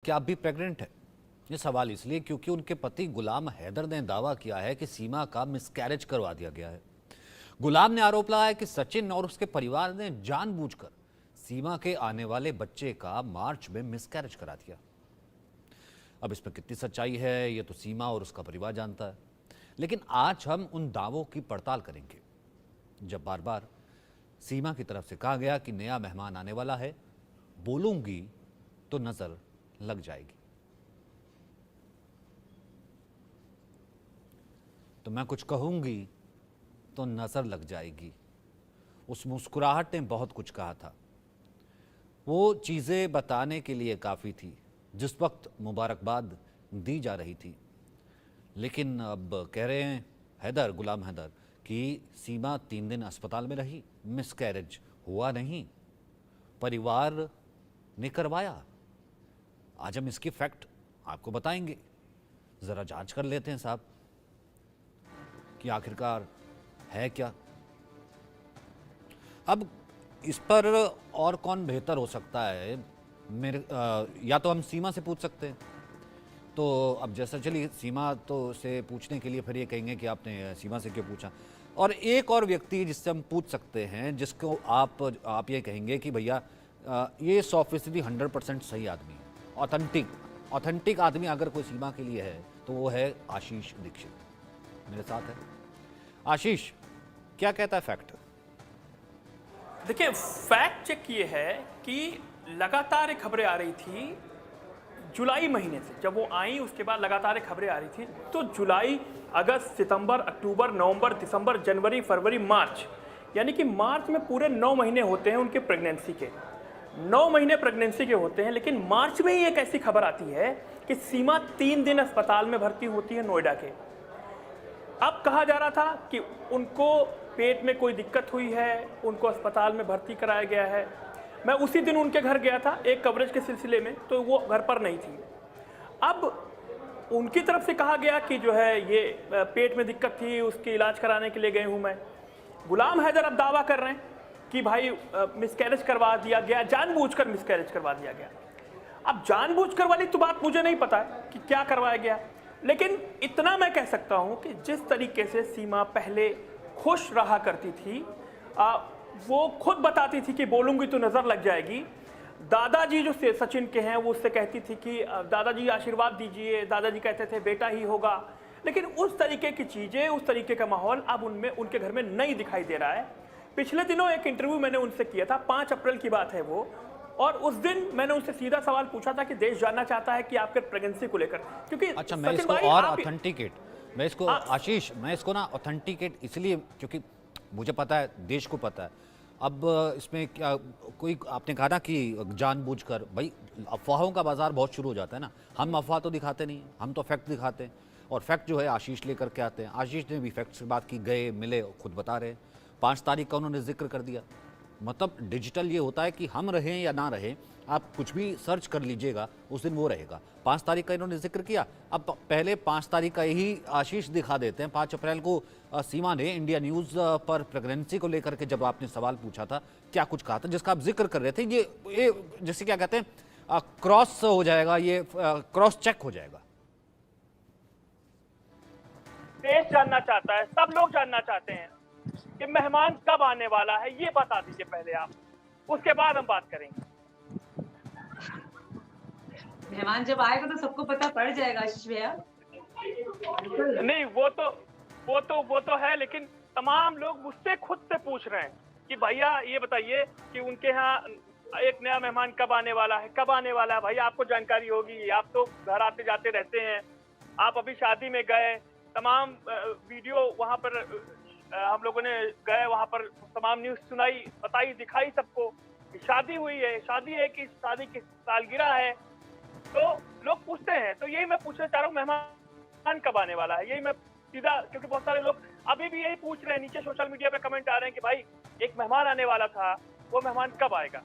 क्या आप भी प्रेग्नेंट है? ये सवाल इसलिए क्योंकि उनके पति गुलाम हैदर ने दावा किया है कि सीमा का मिसकैरेज करवा दिया गया है। गुलाम ने आरोप लगाया कि सचिन और उसके परिवार ने जानबूझकर सीमा के आने वाले बच्चे का मार्च में मिसकैरेज करा दिया। अब इसमें कितनी सच्चाई है ये तो सीमा और उसका परिवार जानता है, लेकिन आज हम उन दावों की पड़ताल करेंगे। जब बार बार सीमा की तरफ से कहा गया कि नया मेहमान आने वाला है, बोलूंगी तो नजर लग जाएगी, तो मैं कुछ कहूंगी तो नजर लग जाएगी। उस मुस्कुराहट ने बहुत कुछ कहा था। वो चीजें बताने के लिए काफी थी जिस वक्त मुबारकबाद दी जा रही थी, लेकिन अब कह रहे हैं हैदर, गुलाम हैदर, कि सीमा 3 दिन अस्पताल में रही, मिसकैरेज हुआ नहीं, परिवार ने करवाया। आज हम इसकी फैक्ट आपको बताएंगे। जरा जांच कर लेते हैं साहब कि आखिरकार है क्या। अब इस पर और कौन बेहतर हो सकता है, या तो हम सीमा से पूछ सकते हैं। तो अब जैसा, चलिए सीमा तो से पूछने के लिए फिर ये कहेंगे कि आपने सीमा से क्यों पूछा। और एक और व्यक्ति जिससे हम पूछ सकते हैं, जिसको आप ये कहेंगे कि भैया ये 100% 100% सही आदमी है, ऑथेंटिक आदमी अगर कोई सीमा के लिए है तो वो है आशीष दीक्षित। मेरे साथ है आशीष, क्या कहता है फैक्ट? देखिए, फैक्ट चेक ये है कि लगातार खबरें आ रही थी जुलाई महीने से। जब वो आई उसके बाद लगातार खबरें आ रही थी, तो जुलाई, अगस्त, सितंबर, अक्टूबर, नवंबर, दिसंबर, जनवरी, फरवरी, मार्च, यानी कि मार्च में पूरे 9 महीने होते हैं उनके प्रेगनेंसी के। 9 महीने प्रेगनेंसी के होते हैं, लेकिन मार्च में ही एक ऐसी खबर आती है कि सीमा 3 दिन अस्पताल में भर्ती होती है नोएडा के। अब कहा जा रहा था कि उनको पेट में कोई दिक्कत हुई है, उनको अस्पताल में भर्ती कराया गया है। मैं उसी दिन उनके घर गया था एक कवरेज के सिलसिले में, तो वो घर पर नहीं थी। अब उनकी तरफ से कहा गया कि जो है ये पेट में दिक्कत थी, उसके इलाज कराने के लिए गए हूँ मैं। गुलाम हैदर अब दावा कर रहे हैं कि भाई मिसकैरेज करवा दिया गया, जानबूझकर मिसकैरेज करवा दिया गया। अब जानबूझकर वाली तो बात मुझे नहीं पता है कि क्या करवाया गया, लेकिन इतना मैं कह सकता हूं कि जिस तरीके से सीमा पहले खुश रहा करती थी, वो खुद बताती थी कि बोलूंगी तो नजर लग जाएगी। दादाजी जो सचिन के हैं वो उससे कहती थी कि दादाजी आशीर्वाद दीजिए, दादाजी कहते थे बेटा ही होगा। लेकिन उस तरीके की चीजें, उस तरीके का माहौल अब उनमें, उनके घर में नहीं दिखाई दे रहा है। पिछले दिनों एक इंटरव्यू मैंने उनसे किया था, 5 अप्रैल की बात है वो, और उस दिन मैंने उनसे सीधा सवाल पूछा था कि देश जानना चाहता है कि आपके प्रेगनेंसी को लेकर, क्योंकि अच्छा, मैं इसको और ऑथेंटिकेट, मैं इसको आशीष, मैं इसको ना ऑथेंटिकेट इसलिए क्योंकि मुझे पता है, देश को पता है। अब इसमें क्या, कोई आपने कहा ना कि जानबूझकर, भाई अफवाहों का बाजार बहुत शुरू हो जाता है ना। हम अफवाह तो दिखाते नहीं, हम तो फैक्ट दिखाते हैं, और फैक्ट जो है आशीष लेकर के आते हैं। आशीष ने भी फैक्ट से बात की, गए, मिले, खुद बता रहे हैं। 5 तारीख का उन्होंने जिक्र कर दिया। मतलब डिजिटल ये होता है कि हम रहें या ना रहें, आप कुछ भी सर्च कर लीजिएगा उस दिन वो रहेगा। 5 तारीख का इन्होंने जिक्र किया, अब पहले 5 तारीख का यही आशीष दिखा देते हैं। 5 अप्रैल को सीमा ने इंडिया न्यूज़ पर प्रेगनेंसी को लेकर के जब आपने सवाल पूछा था, क्या कुछ कहा था जिसका आप जिक्र कर रहे थे, ये जैसे क्या कहते हैं, क्रॉस हो जाएगा, ये क्रॉस चेक हो जाएगा। देश जानना चाहता है, सब लोग जानना चाहते हैं कि मेहमान कब आने वाला है, ये बता दीजिए पहले आप, उसके बाद हम बात करेंगे। मेहमान जब आएगा तो सबको पता पड़ जाएगा आशीष भैया। नहीं, वो तो है, लेकिन तमाम लोग मुझसे खुद से पूछ रहे हैं कि भैया ये बताइए कि उनके यहाँ एक नया मेहमान कब आने वाला है, कब आने वाला है। भैया आपको जानकारी होगी, आप तो घर आते जाते रहते हैं, आप अभी शादी में गए, तमाम वीडियो वहां पर हम लोगों ने गए, वहां पर तमाम न्यूज सुनाई, बताई, दिखाई सबको कि शादी हुई है, शादी है कि शादी की सालगिरह है। तो लोग पूछते हैं, तो यही मैं पूछना चाह रहा हूँ, मेहमान कब आने वाला है। यही मैं सीधा, क्योंकि बहुत सारे लोग अभी भी यही पूछ रहे हैं, नीचे सोशल मीडिया पे कमेंट आ रहे हैं कि भाई एक मेहमान आने वाला था, वो मेहमान कब आएगा।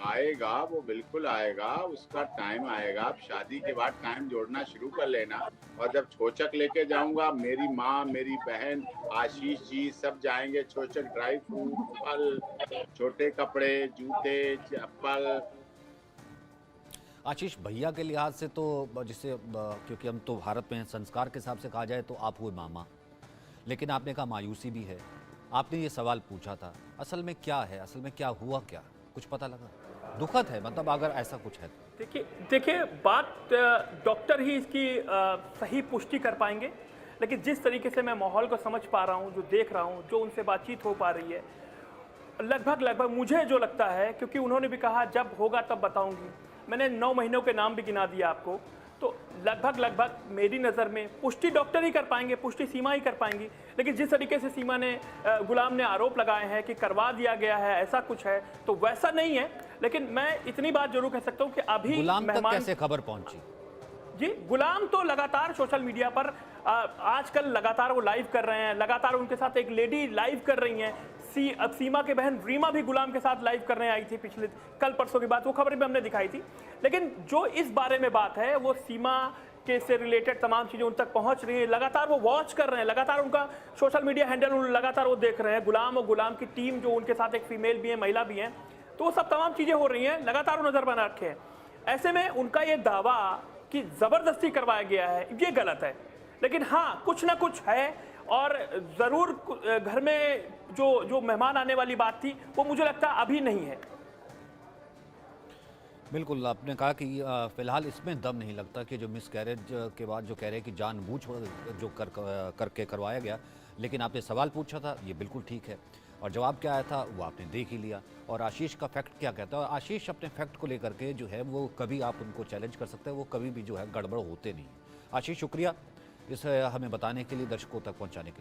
आएगा, वो बिल्कुल आएगा, उसका टाइम आएगा। आप शादी के बाद टाइम जोड़ना शुरू कर लेना, और जब छोचक लेके जाऊंगा, मेरी माँ, मेरी बहन, आशीष जी सब जाएंगे। छोचक, ड्राई फ्रूट, फल, छोटे कपड़े, जूते, चप्पल। आशीष भैया के लिहाज से तो जिससे क्योंकि हम तो भारत में हैं, संस्कार के हिसाब से कहा जाए तो आप हुए मामा, लेकिन आपने कहा मायूसी भी है। आपने ये सवाल पूछा था, असल में क्या है, असल में क्या हुआ, क्या कुछ पता लगा? दुखद है, मतलब अगर ऐसा कुछ है तो। देखिए बात डॉक्टर ही इसकी सही पुष्टि कर पाएंगे, लेकिन जिस तरीके से मैं माहौल को समझ पा रहा हूँ, जो देख रहा हूँ, जो उनसे बातचीत हो पा रही है, लगभग मुझे जो लगता है, क्योंकि उन्होंने भी कहा जब होगा तब बताऊंगी, मैंने 9 महीनों के नाम भी गिना दिया आपको, तो लगभग मेरी नज़र में पुष्टि डॉक्टर ही कर पाएंगे, पुष्टि सीमा ही कर पाएंगी। लेकिन जिस तरीके से सीमा ने गुलाम ने आरोप लगाए हैं कि करवा दिया गया है, ऐसा कुछ है, तो वैसा नहीं है। लेकिन मैं इतनी बात जरूर कह सकता हूं कि अभी गुलाम तक कैसे खबर पहुंची? जी, गुलाम तो लगातार सोशल मीडिया पर आजकल लगातार वो लाइव कर रहे हैं, लगातार उनके साथ एक लेडी लाइव कर रही हैं। अब सीमा के बहन रीमा भी गुलाम के साथ लाइव करने आई थी पिछले कल परसों की बात, वो खबर भी हमने दिखाई थी। लेकिन जो इस बारे में बात है, वो सीमा के से रिलेटेड तमाम चीज़ें उन तक पहुंच रही हैं, लगातार वो वॉच कर रहे हैं, लगातार उनका सोशल मीडिया हैंडल लगातार वो देख रहे हैं। गुलाम और गुलाम की टीम, जो उनके साथ एक फीमेल भी है, महिला भी है, तो वो सब तमाम चीज़ें हो रही हैं, लगातार वो नज़र बना रखे हैं। ऐसे में उनका ये दावा कि ज़बरदस्ती करवाया गया है, ये गलत है। लेकिन हाँ, कुछ ना कुछ है, और ज़रूर घर में जो मेहमान आने वाली बात थी, वो मुझे लगता है अभी नहीं है। बिल्कुल, आपने कहा कि फिलहाल इसमें दम नहीं लगता कि जो मिसकैरेज के बाद जो कह रहे हैं कि जानबूझ जो करके करवाया गया, लेकिन आपने सवाल पूछा था, ये बिल्कुल ठीक है, और जवाब क्या आया था वो आपने देख ही लिया। और आशीष का फैक्ट क्या कहता है, और आशीष अपने फैक्ट को लेकर के जो है वो कभी आप उनको चैलेंज कर सकते हैं, वो कभी भी जो है गड़बड़ होते नहीं। आशीष, शुक्रिया इस हमें बताने के लिए, दर्शकों तक पहुँचाने के लिए।